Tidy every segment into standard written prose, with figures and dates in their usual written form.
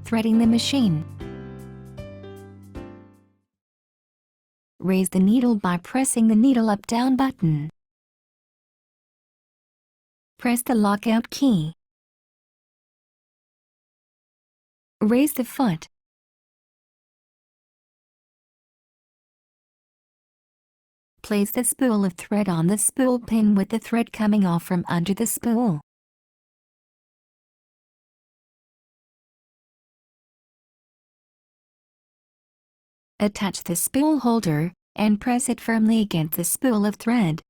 threading the machine. Raise the needle by pressing the needle up-down button. Press the lockout key. Raise the foot. Place the spool of thread on the spool pin with the thread coming off from under the spool. Attach the spool holder and press it firmly against the spool of thread.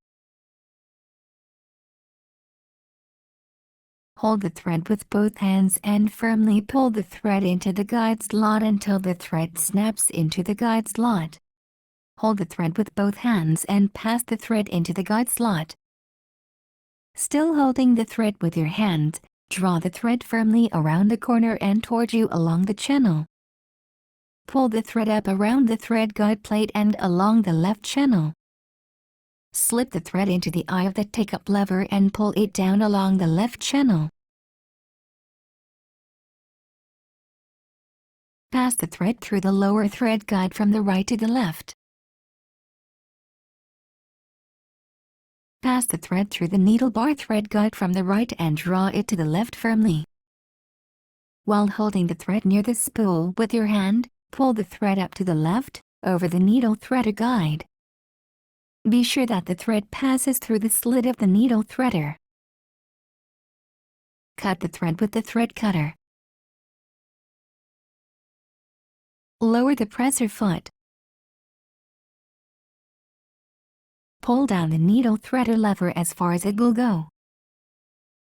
Hold the thread with both hands and firmly pull the thread into the guide slot until the thread snaps into the guide slot. Hold the thread with both hands and pass the thread into the guide slot. Still holding the thread with your hand, draw the thread firmly around the corner and toward you along the channel. Pull the thread up around the thread guide plate and along the left channel. Slip the thread into the eye of the take-up lever and pull it down along the left channel. Pass the thread through the lower thread guide from the right to the left. Pass the thread through the needle bar thread guide from the right and draw it to the left firmly. While holding the thread near the spool with your hand, pull the thread up to the left, over the needle threader guide. Be sure that the thread passes through the slit of the needle threader. Cut the thread with the thread cutter. Lower the presser foot. Pull down the needle threader lever as far as it will go.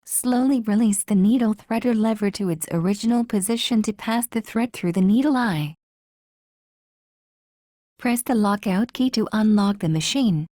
Slowly release the needle threader lever to its original position to pass the thread through the needle eye. Press the lockout key to unlock the machine.